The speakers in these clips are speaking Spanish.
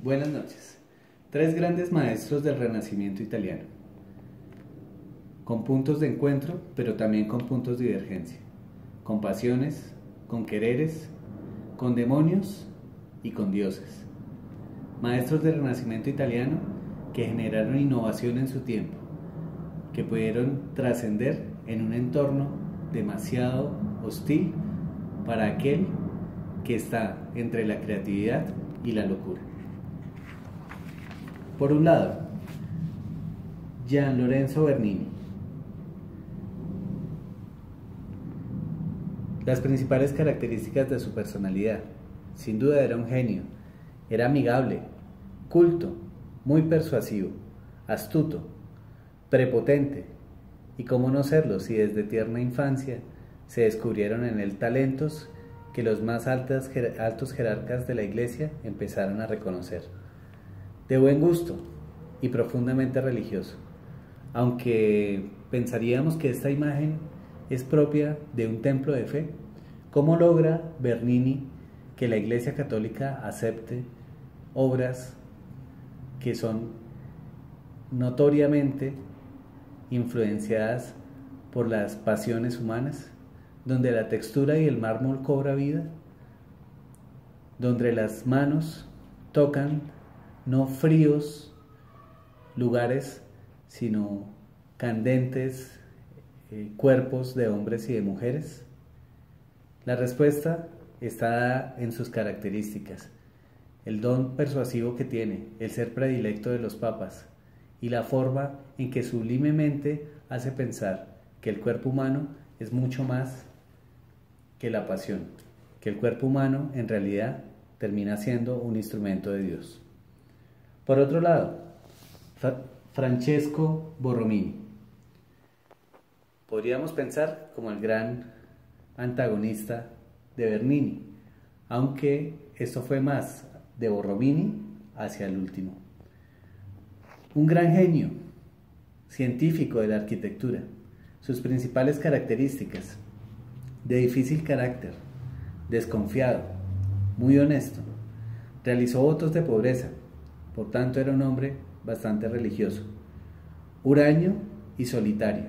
Buenas noches. Tres grandes maestros del Renacimiento italiano, con puntos de encuentro, pero también con puntos de divergencia, con pasiones, con quereres, con demonios y con dioses. Maestros del Renacimiento italiano que generaron innovación en su tiempo, que pudieron trascender en un entorno demasiado hostil para aquel que está entre la creatividad y la locura. Por un lado, Gian Lorenzo Bernini. Las principales características de su personalidad: sin duda era un genio, era amigable, culto, muy persuasivo, astuto, prepotente, y cómo no serlo si desde tierna infancia se descubrieron en él talentos que los más altos jerarcas de la Iglesia empezaron a reconocer. De buen gusto y profundamente religioso, aunque pensaríamos que esta imagen es propia de un templo de fe. ¿Cómo logra Bernini que la Iglesia Católica acepte obras que son notoriamente influenciadas por las pasiones humanas, donde la textura y el mármol cobra vida, donde las manos tocan no fríos lugares, sino candentes cuerpos de hombres y de mujeres? La respuesta está en sus características: el don persuasivo que tiene, el ser predilecto de los papas y la forma en que sublimemente hace pensar que el cuerpo humano es mucho más que la pasión, que el cuerpo humano en realidad termina siendo un instrumento de Dios. Por otro lado, Francesco Borromini. Podríamos pensar como el gran antagonista de Bernini, aunque esto fue más de Borromini hacia el último. Un gran genio científico de la arquitectura. Sus principales características: de difícil carácter, desconfiado, muy honesto, realizó votos de pobreza, por tanto era un hombre bastante religioso, huraño y solitario.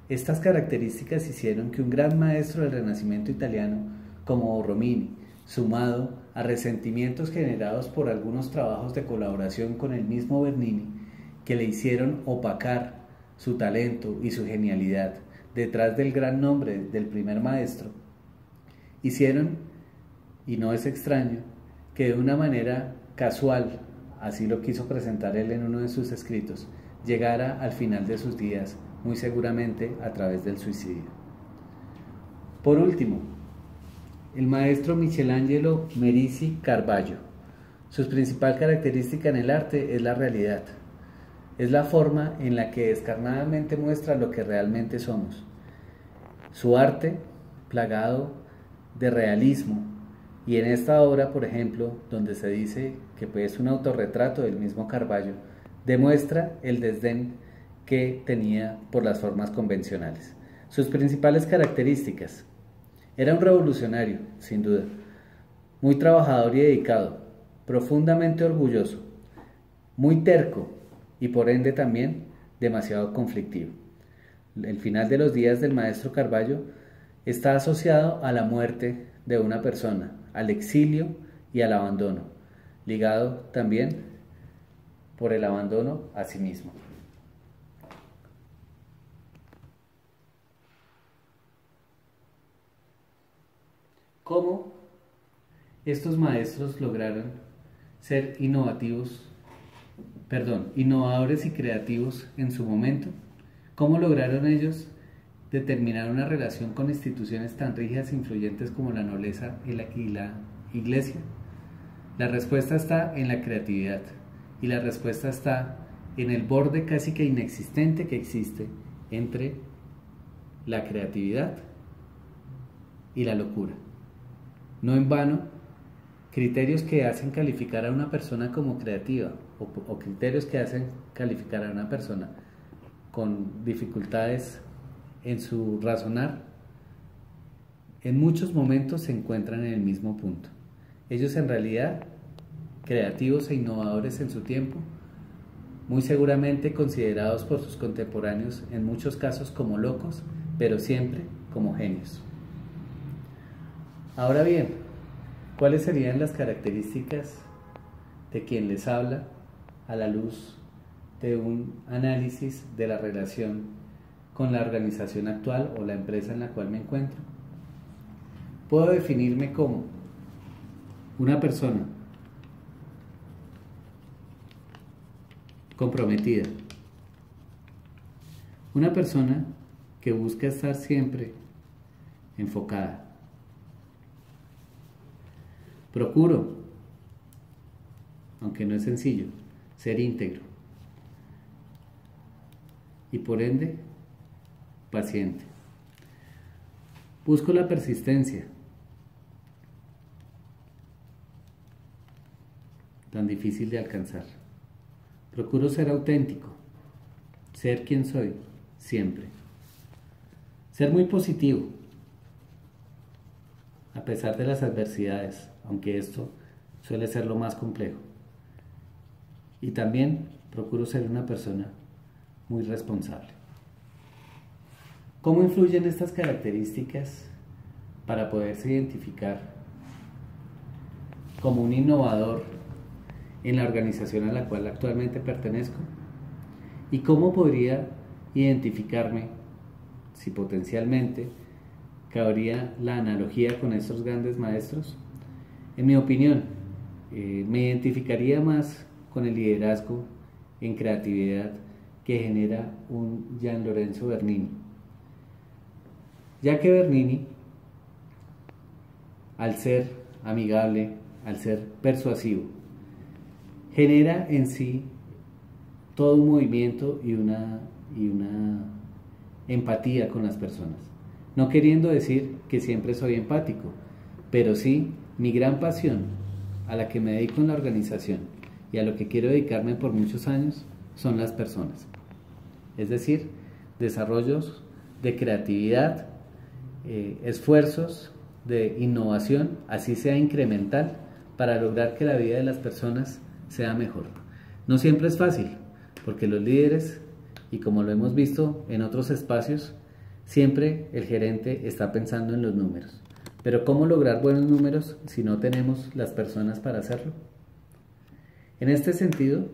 Estas características hicieron que un gran maestro del Renacimiento italiano como Borromini, sumado a resentimientos generados por algunos trabajos de colaboración con el mismo Bernini, que le hicieron opacar su talento y su genialidad detrás del gran nombre del primer maestro, hicieron, y no es extraño, que de una manera casual, así lo quiso presentar él en uno de sus escritos, llegara al final de sus días, muy seguramente a través del suicidio. Por último, el maestro Michelangelo Merisi Caravaggio. Su principal característica en el arte es la realidad. Es la forma en la que descarnadamente muestra lo que realmente somos. Su arte, plagado de realismo, y en esta obra, por ejemplo, donde se dice que es un autorretrato del mismo Caravaggio, demuestra el desdén que tenía por las formas convencionales. Sus principales características: era un revolucionario, sin duda, muy trabajador y dedicado, profundamente orgulloso, muy terco y por ende también demasiado conflictivo. El final de los días del maestro Caravaggio está asociado a la muerte de una persona, al exilio y al abandono, ligado también por el abandono a sí mismo. ¿Cómo estos maestros lograron ser innovadores y creativos en su momento? ¿Cómo lograron ellos determinar una relación con instituciones tan rígidas e influyentes como la nobleza y la Iglesia? La respuesta está en la creatividad, y la respuesta está en el borde casi que inexistente que existe entre la creatividad y la locura. No en vano, criterios que hacen calificar a una persona como creativa o criterios que hacen calificar a una persona con dificultades en su razonar, en muchos momentos se encuentran en el mismo punto. Ellos en realidad creativos e innovadores en su tiempo, muy seguramente considerados por sus contemporáneos en muchos casos como locos, pero siempre como genios. Ahora bien, ¿cuáles serían las características de quien les habla a la luz de un análisis de la relación con la organización actual o la empresa en la cual me encuentro? Puedo definirme como una persona comprometida, una persona que busca estar siempre enfocada. Procuro, aunque no es sencillo, ser íntegro y por ende paciente. Busco la persistencia, tan difícil de alcanzar. Procuro ser auténtico, ser quien soy, siempre. Ser muy positivo, a pesar de las adversidades, aunque esto suele ser lo más complejo. Y también procuro ser una persona muy responsable. ¿Cómo influyen estas características para poderse identificar como un innovador en la organización a la cual actualmente pertenezco? ¿Y cómo podría identificarme si potencialmente cabría la analogía con estos grandes maestros? En mi opinión, me identificaría más con el liderazgo en creatividad que genera un Gian Lorenzo Bernini, ya que Bernini, al ser amigable, al ser persuasivo, genera en sí todo un movimiento y una empatía con las personas. No queriendo decir que siempre soy empático, pero sí mi gran pasión a la que me dedico en la organización y a lo que quiero dedicarme por muchos años son las personas. Es decir, desarrollos de creatividad, esfuerzos de innovación, así sea incremental, para lograr que la vida de las personas sea mejor. No siempre es fácil, porque los líderes, y como lo hemos visto en otros espacios, siempre el gerente está pensando en los números. Pero ¿cómo lograr buenos números si no tenemos las personas para hacerlo? En este sentido,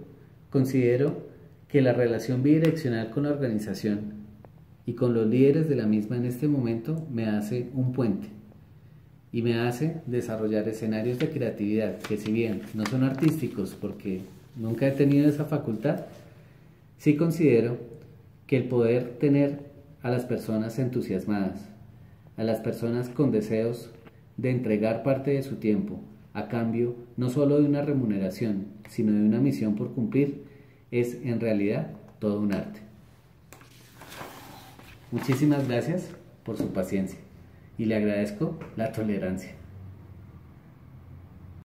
considero que la relación bidireccional con la organización y con los líderes de la misma en este momento me hace un puente y me hace desarrollar escenarios de creatividad que, si bien no son artísticos porque nunca he tenido esa facultad, sí considero que el poder tener a las personas entusiasmadas, a las personas con deseos de entregar parte de su tiempo a cambio no solo de una remuneración, sino de una misión por cumplir, es en realidad todo un arte. Muchísimas gracias por su paciencia y le agradezco la tolerancia.